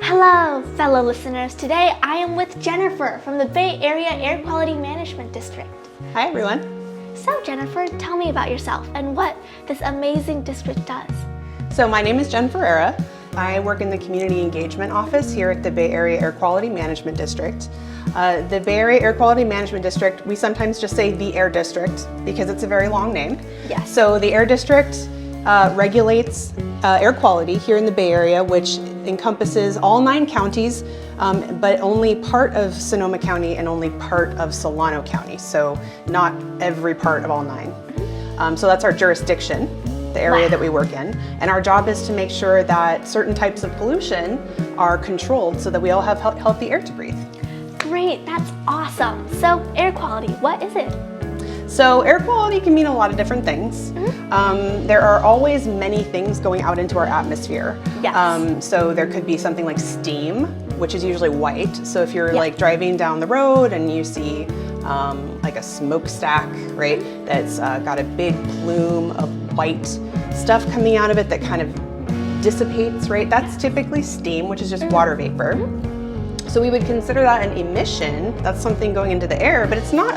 Hello, fellow listeners. Today I am with Jennifer from the Bay Area Air Quality Management District. Hi, everyone. So, Jennifer, tell me about yourself and what this amazing district does. So my name is Jennifer Ferreira. I work in the Community Engagement Office here at the Bay Area Air Quality Management District. The Bay Area Air Quality Management District, we sometimes just say the Air District because it's a very long name. Yes. So the Air District regulates air quality here in the Bay Area, which encompasses all 9 counties, but only part of Sonoma County and only part of Solano County. So not every part of all 9. So that's our jurisdiction, the area that we work in. And our job is to make sure that certain types of pollution are controlled so that we all have healthy air to breathe. Great, that's awesome. So, air quality, what is it? So air quality can mean a lot of different things. There are always many things going out into our atmosphere. Yes. So there could be something like steam, which is usually white. So if you're like driving down the road and you see like a smokestack, right, that's got a big plume of white stuff coming out of it that kind of dissipates, right? That's typically steam, which is just water vapor. So we would consider that an emission. That's something going into the air, but it's not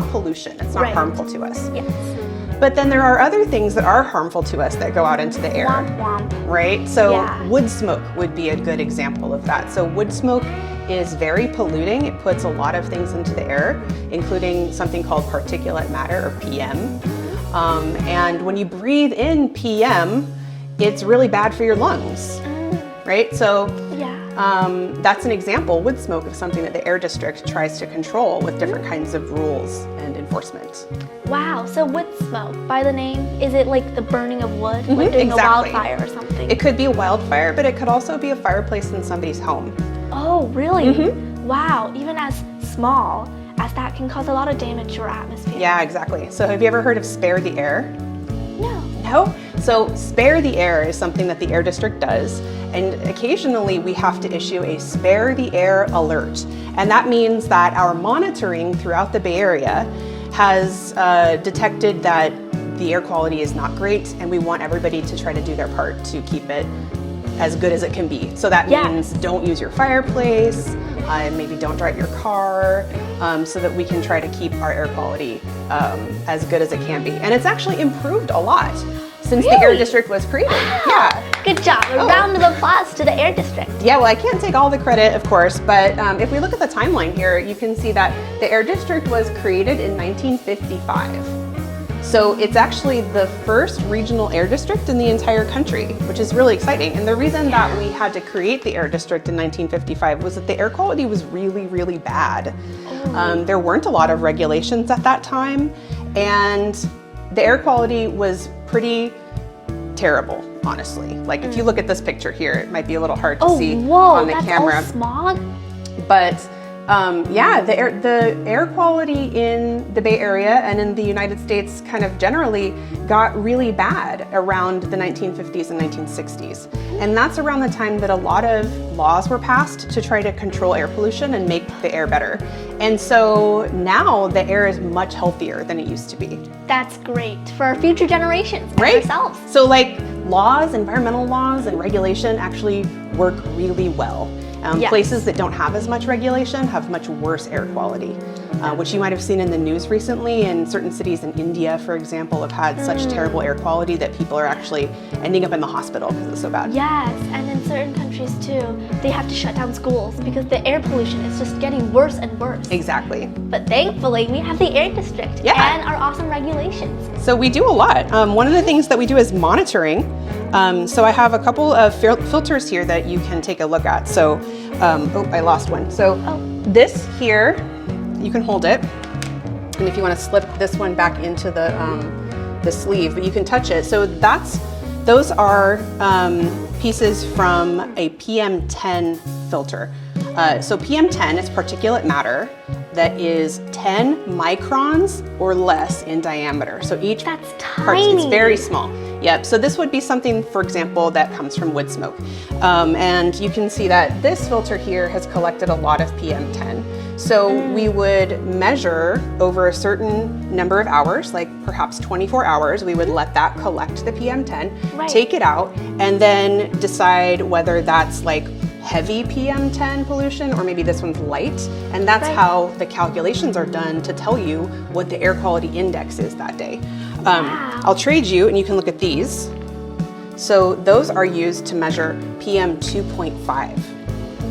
pollution. It's not harmful to us. Yes. But then there are other things that are harmful to us that go out into the air, Womp womp. right? So wood smoke would be a good example of that. So wood smoke is very polluting. It puts a lot of things into the air, including something called particulate matter, or PM. And when you breathe in PM, it's really bad for your lungs, right? So that's an example, wood smoke, of something that the Air District tries to control with different kinds of rules and enforcement. Wow, so wood smoke, by the name, is it like the burning of wood? Like doing a wildfire or something? It could be a wildfire, but it could also be a fireplace in somebody's home. Oh, really? Wow, even as small as that can cause a lot of damage to our atmosphere. Yeah, exactly. So have you ever heard of Spare the Air? No. No? So Spare the Air is something that the Air District does, and occasionally we have to issue a Spare the Air alert. And that means that our monitoring throughout the Bay Area has detected that the air quality is not great, and we want everybody to try to do their part to keep it as good as it can be. So that means don't use your fireplace, maybe don't drive your car, so that we can try to keep our air quality as good as it can be. And it's actually improved a lot since the Air District was created. Yeah. Good job. A round of applause to the Air District. Yeah, well, I can't take all the credit, of course, but if we look at the timeline here, you can see that the Air District was created in 1955. So it's actually the first regional air district in the entire country, which is really exciting. And the reason that we had to create the Air District in 1955 was that the air quality was really, really bad. There weren't a lot of regulations at that time, and the air quality was pretty terrible, honestly. Like if you look at this picture here, it might be a little hard to see on the camera. All smog? But yeah, the air quality in the Bay Area and in the United States kind of generally got really bad around the 1950s and 1960s. And that's around the time that a lot of laws were passed to try to control air pollution and make the air better. And so now the air is much healthier than it used to be. That's great for our future generations and ourselves. So like laws, environmental laws and regulation actually work really well. Places that don't have as much regulation have much worse air quality, which you might have seen in the news recently. In certain cities in India, for example, have had such terrible air quality that people are actually ending up in the hospital because it's so bad. Yes, and in certain countries too, they have to shut down schools because the air pollution is just getting worse and worse. Exactly. But thankfully, we have the Air District and our awesome regulations. So we do a lot. One of the things that we do is monitoring. So I have a couple of filters here that you can take a look at. So, oh, I lost one. So this here, you can hold it. And if you want to slip this one back into the sleeve, but you can touch it. So those are pieces from a PM10 filter. So PM10 is particulate matter that is 10 microns or less in diameter. So each part, it's very small. Yep, so this would be something, for example, that comes from wood smoke. And you can see that this filter here has collected a lot of PM10. So we would measure over a certain number of hours, like perhaps 24 hours, we would let that collect the PM10, take it out, and then decide whether that's like heavy PM10 pollution or maybe this one's light. And that's how the calculations are done to tell you what the air quality index is that day. I'll trade you and you can look at these. So those are used to measure PM 2.5.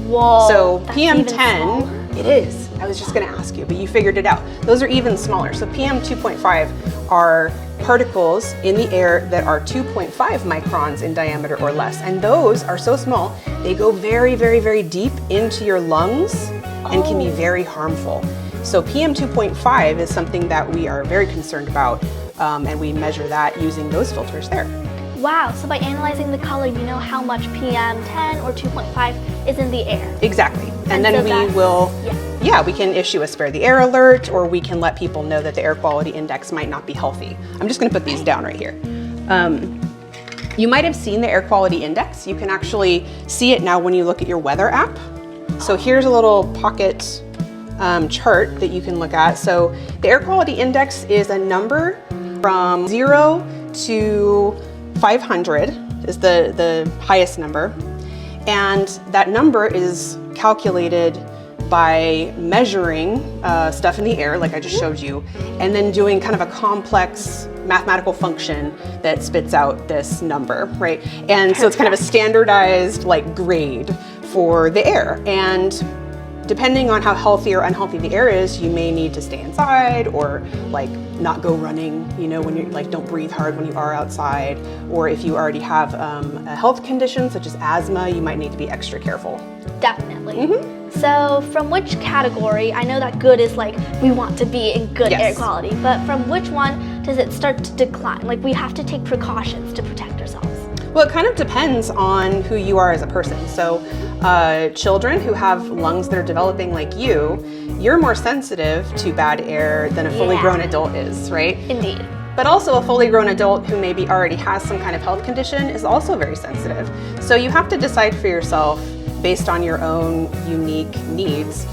Whoa. So PM10, it is. I was just going to ask you, but you figured it out. Those are even smaller. So PM 2.5 are particles in the air that are 2.5 microns in diameter or less. And those are so small, they go very, very, very deep into your lungs and can be very harmful. So PM 2.5 is something that we are very concerned about, and we measure that using those filters there. Wow, so by analyzing the color, you know how much PM10 or 2.5 is in the air. Exactly. And then so we will, we can issue a spare the air alert, or we can let people know that the air quality index might not be healthy. I'm just gonna put these down right here. You might have seen the air quality index. You can actually see it now when you look at your weather app. So here's a little pocket chart that you can look at. So the air quality index is a number from 0 to 500 is the highest number. And that number is calculated by measuring stuff in the air, like I just showed you, and then doing kind of a complex mathematical function that spits out this number, right? And so it's kind of a standardized like grade for the air. And depending on how healthy or unhealthy the air is, you may need to stay inside or like not go running, you know, when you're like, don't breathe hard when you are outside. Or if you already have a health condition such as asthma, you might need to be extra careful. Definitely. So from which category, I know that good is like, we want to be in good air quality, but from which one does it start to decline? Like we have to take precautions to protect ourselves. Well, it kind of depends on who you are as a person. So children who have lungs that are developing like you're more sensitive to bad air than a fully grown adult is, right? Indeed. But also a fully grown adult who maybe already has some kind of health condition is also very sensitive. So you have to decide for yourself based on your own unique needs,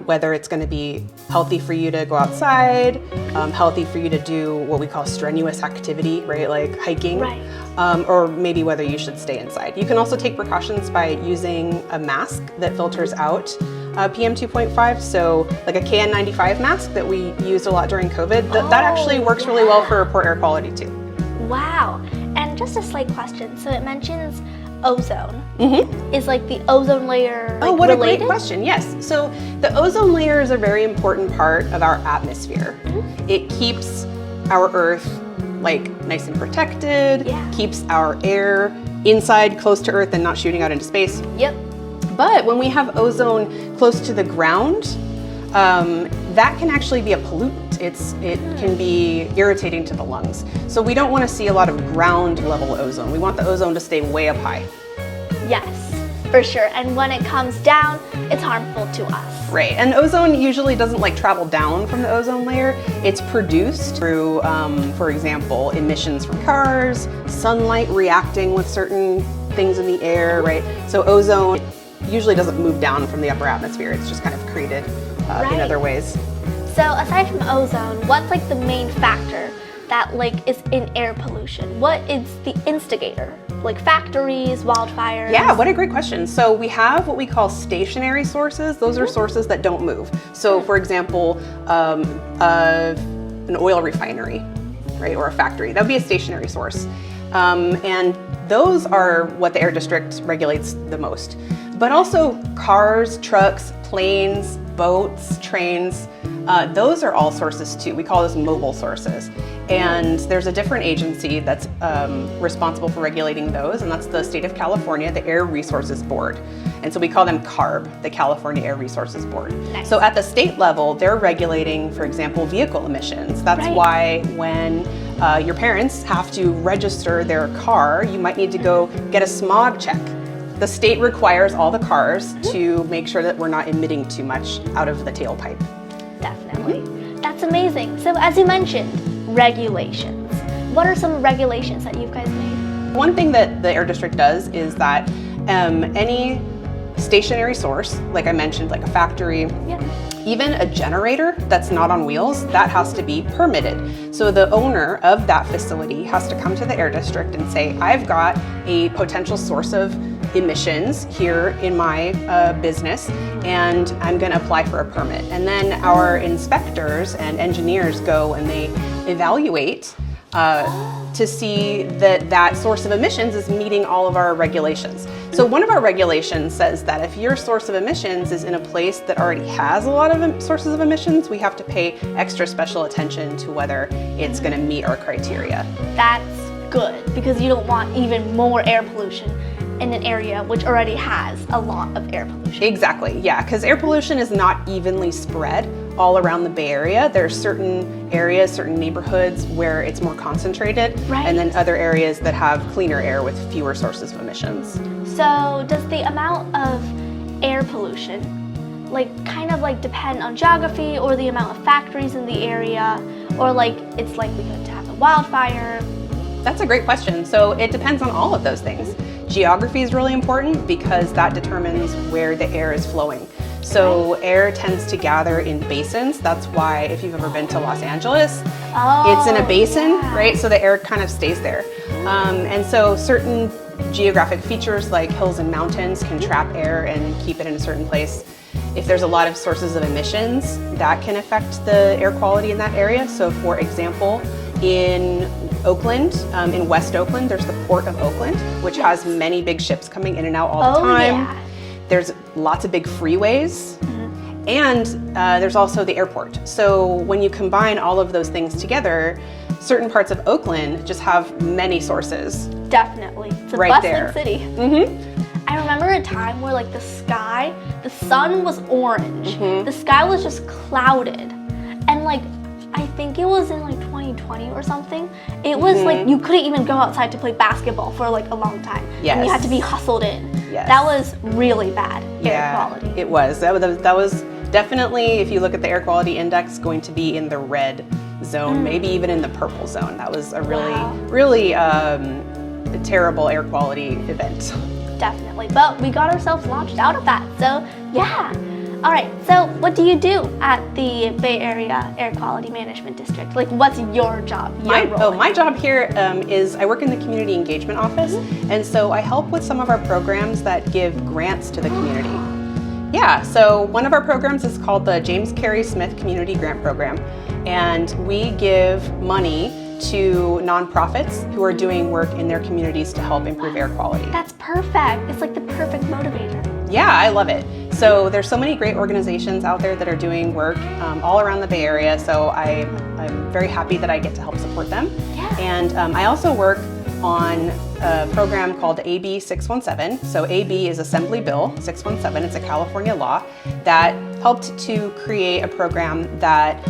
whether it's going to be healthy for you to go outside, healthy for you to do what we call strenuous activity, right? Like hiking, or maybe whether you should stay inside. You can also take precautions by using a mask that filters out PM 2.5. So like a KN95 mask that we used a lot during COVID, that actually works really well for poor air quality too. Wow. And just a slight question. So it mentions ozone. Is like the ozone layer what related? a great question. Yes. So the ozone layer is a very important part of our atmosphere. It keeps our Earth like nice and protected, keeps our air inside close to Earth and not shooting out into space. But when we have ozone close to the ground, that can actually be a pollutant. It can be irritating to the lungs. So we don't want to see a lot of ground level ozone. We want the ozone to stay way up high. Yes, for sure. And when it comes down, it's harmful to us. Right, and ozone usually doesn't like travel down from the ozone layer. It's produced through, for example, emissions from cars, sunlight reacting with certain things in the air, right? So ozone usually doesn't move down from the upper atmosphere. It's just kind of created in other ways. So aside from ozone, what's like the main factor that like is in air pollution? What is the instigator? Like factories, wildfires? Yeah, what a great question. So we have what we call stationary sources. Those are sources that don't move. So for example, an oil refinery, right, or a factory, that would be a stationary source. And those are what the Air District regulates the most. But also cars, trucks, planes, boats, trains, those are all sources too. We call those mobile sources. And there's a different agency that's responsible for regulating those, and that's the state of California, the Air Resources Board. And so we call them CARB, the California Air Resources Board. Nice. So at the state level, they're regulating, for example, vehicle emissions. That's why when your parents have to register their car, you might need to go get a smog check. The state requires all the cars to make sure that we're not emitting too much out of the tailpipe. Definitely. That's amazing. So as you mentioned, regulations. What are some regulations that you guys made? One thing that the Air District does is that any stationary source, like I mentioned, like a factory, Yeah. even a generator that's not on wheels, that has to be permitted. So the owner of that facility has to come to the air district and say, I've got a potential source of emissions here in my business, and I'm going to apply for a permit. And then our inspectors and engineers go and they evaluate to see that that source of emissions is meeting all of our regulations. So one of our regulations says that if your source of emissions is in a place that already has a lot of sources of emissions, we have to pay extra special attention to whether it's going to meet our criteria. That's good, because you don't want even more air pollution in an area which already has a lot of air pollution. Exactly, yeah, because air pollution is not evenly spread all around the Bay Area. There are certain areas, certain neighborhoods where it's more concentrated, Right. and then other areas that have cleaner air with fewer sources of emissions. So does the amount of air pollution kind of depend on geography, or the amount of factories in the area, or it's likely to have a wildfire? That's a great question. So it depends on all of those things. Geography is really important because that determines where the air is flowing. So air tends to gather in basins. That's why if you've ever been to Los Angeles, it's in a basin, yeah. right? So the air kind of stays there. And so certain geographic features like hills and mountains can trap air and keep it in a certain place. If there's a lot of sources of emissions, that can affect the air quality in that area. So for example, in Oakland, in West Oakland, there's the Port of Oakland, which has many big ships coming in and out all the time. Yeah. There's lots of big freeways, and there's also the airport. So when you combine all of those things together, certain parts of Oakland just have many sources. Definitely. It's a Right bustling there. city. I remember a time where the sun was orange. The sky was just clouded. And I think it was in 2020 or something. It was you couldn't even go outside to play basketball for a long time. Yes. And you had to be hustled in. Yes. That was really bad air quality. It was. That was definitely, if you look at the air quality index, going to be in the red zone, maybe even in the purple zone. That was a really a terrible air quality event. Definitely. But we got ourselves launched out of that. So yeah. All right, so what do you do at the Bay Area Air Quality Management District? What's your job, your role? My job here is I work in the Community Engagement Office, and so I help with some of our programs that give grants to the community. Yeah, so one of our programs is called the James Carey Smith Community Grant Program, and we give money to nonprofits who are doing work in their communities to help improve air quality. That's perfect. It's the perfect motivator. Yeah, I love it. So there's so many great organizations out there that are doing work all around the Bay Area, so I'm very happy that I get to help support them. Yeah. And I also work on a program called AB 617. So AB is Assembly Bill 617. It's a California law that helped to create a program that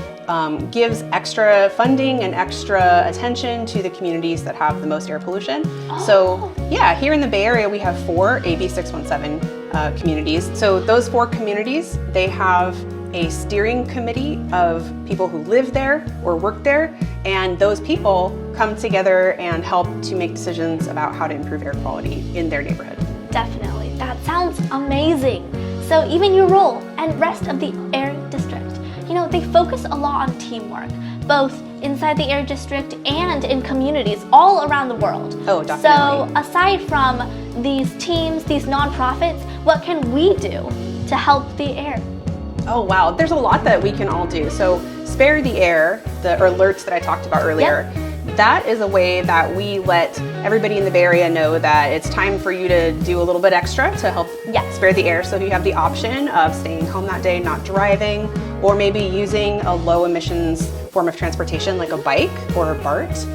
gives extra funding and extra attention to the communities that have the most air pollution. So yeah, here in the Bay Area, we have 4 AB 617 communities. So those 4 communities, they have a steering committee of people who live there or work there, and those people come together and help to make decisions about how to improve air quality in their neighborhood. Definitely. That sounds amazing. So even your role and rest of the air district, they focus a lot on teamwork, both inside the air district and in communities all around the world. Oh, definitely. So aside from these teams, these nonprofits, what can we do to help the air? Oh wow, there's a lot that we can all do. So Spare the Air, the alerts that I talked about earlier, that is a way that we let everybody in the Bay Area know that it's time for you to do a little bit extra to help spare the air. So if you have the option of staying home that day, not driving, or maybe using a low emissions form of transportation like a bike or a BART,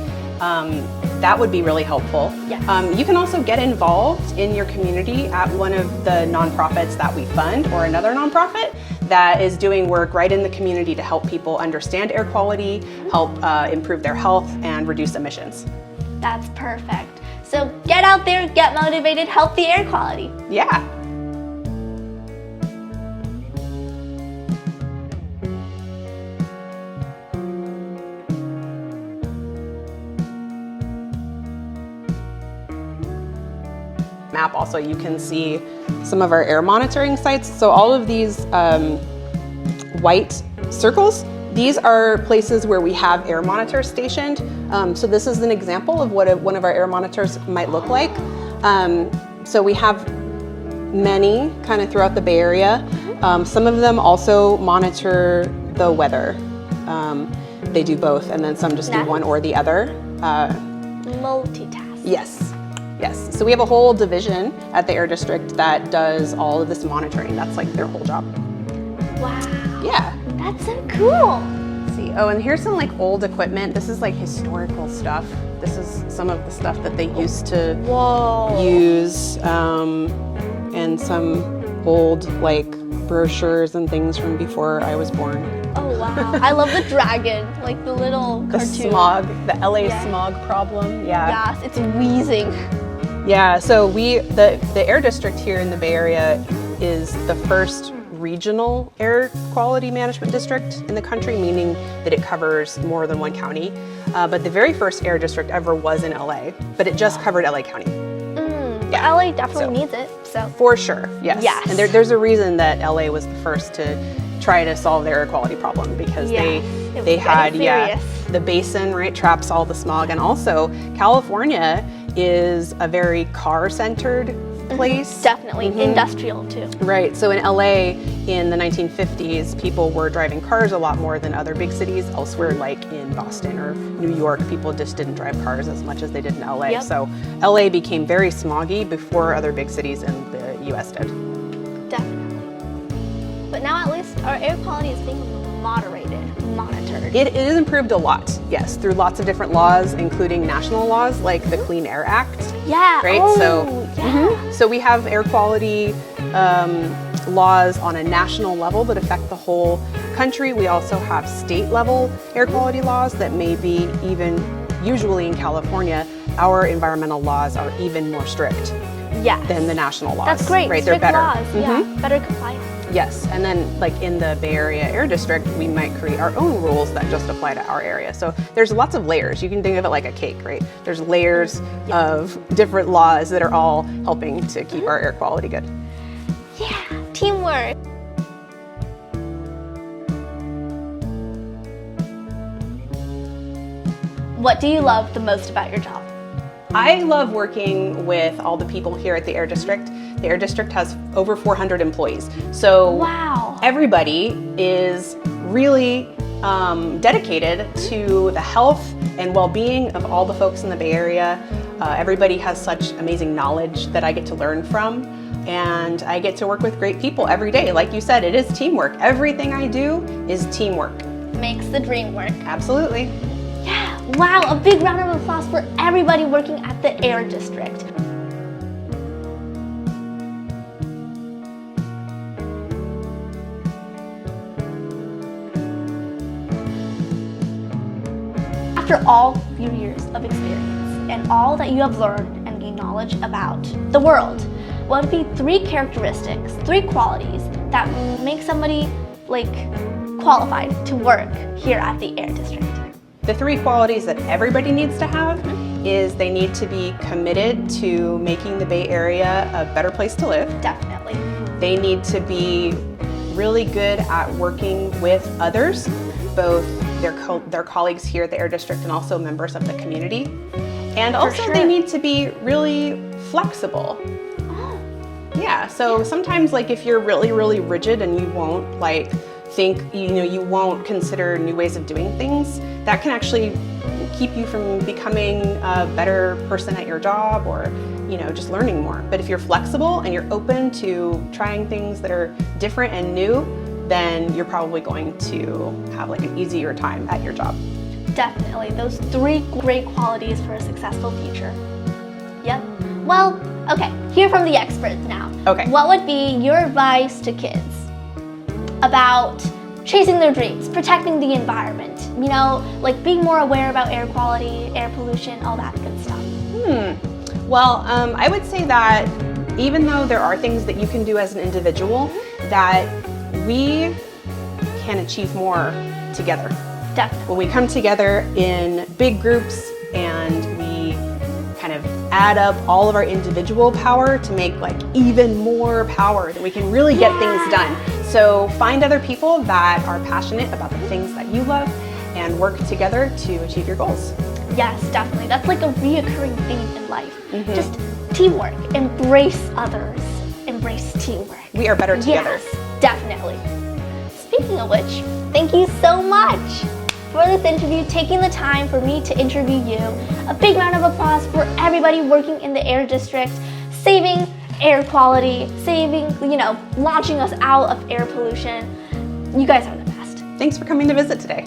that would be really helpful. You can also get involved in your community at one of the nonprofits that we fund, or another nonprofit that is doing work right in the community to help people understand air quality, help improve their health, and reduce emissions. That's perfect. So get out there, get motivated, help the air quality. Yeah. Map also, you can see some of our air monitoring sites. So all of these white circles, these are places where we have air monitors stationed. So this is an example of what one of our air monitors might look like. So we have many kind of throughout the Bay Area. Some of them also monitor the weather. They do both, and then some just do one or the other. Multitask. Yes, yes. So we have a whole division at the Air District that does all of this monitoring. That's like their whole job. Wow. Yeah. That's so cool. Let's see. Oh, and here's some like old equipment. This is like historical stuff. This is some of the stuff that they used to use, and some old like brochures and things from before I was born. Oh wow. I love the dragon, like the little The cartoon. smog, the LA smog problem. Yeah. Yes, it's wheezing. Yeah, so the Air District here in the Bay Area is the first regional air quality management district in the country, meaning that it covers more than one county. But the very first air district ever was in LA, but it just covered LA County. Yeah. LA definitely needs it, so. For sure, yes. Yes. And there's a reason that LA was the first to try to solve their air quality problem, because they had the basin, right, traps all the smog, and also California is a very car-centered place. Definitely, industrial too. Right, so in LA in the 1950s, people were driving cars a lot more than other big cities. Elsewhere, like in Boston or New York, people just didn't drive cars as much as they did in LA. Yep. So LA became very smoggy before other big cities in the US did. Definitely. But now at least our air quality is being moderated, monitored. It is improved a lot, yes, through lots of different laws, including national laws like the Clean Air Act. Yeah. Right, so we have air quality laws on a national level that affect the whole country. We also have state level air quality laws that may be even, usually in California, our environmental laws are even more strict than the national laws. That's great. Right, Strict they're better. laws, yeah, better compliance. Yes, and then like in the Bay Area Air District, we might create our own rules that just apply to our area. So there's lots of layers. You can think of it like a cake, right? There's layers of different laws that are all helping to keep our air quality good. Yeah, teamwork. What do you love the most about your job? I love working with all the people here at the Air District. The Air District has over 400 employees. So everybody is really dedicated to the health and well-being of all the folks in the Bay Area. Everybody has such amazing knowledge that I get to learn from, and I get to work with great people every day. Like you said, it is teamwork. Everything I do is teamwork. Makes the dream work. Absolutely. Yeah, wow, a big round of applause for everybody working at the Air District. After all your years of experience and all that you have learned and gained knowledge about the world, what would be 3 characteristics, 3 qualities that make somebody like qualified to work here at the Air District? The 3 qualities that everybody needs to have is they need to be committed to making the Bay Area a better place to live. Definitely. They need to be really good at working with others, both their colleagues here at the Air District and also members of the community. And also they need to be really flexible. Yeah, so sometimes like if you're really, really rigid and you won't like you won't consider new ways of doing things, that can actually keep you from becoming a better person at your job or, just learning more. But if you're flexible and you're open to trying things that are different and new, then you're probably going to have like an easier time at your job. Definitely, those 3 great qualities for a successful future. Yep. Well, okay, hear from the experts now. Okay. What would be your advice to kids about chasing their dreams, protecting the environment, like being more aware about air quality, air pollution, all that good stuff? Well, I would say that even though there are things that you can do as an individual, that we can achieve more together. Definitely. When we come together in big groups and we kind of add up all of our individual power to make like even more power, that we can really get things done. So find other people that are passionate about the things that you love and work together to achieve your goals. Yes, definitely. That's like a reoccurring theme in life. Just teamwork. Embrace others. Embrace teamwork. We are better together. Yes, definitely. Speaking of which, thank you so much for this interview, taking the time for me to interview you. A big round of applause for everybody working in the air district, saving air quality, saving, launching us out of air pollution. You guys are the best. Thanks for coming to visit today.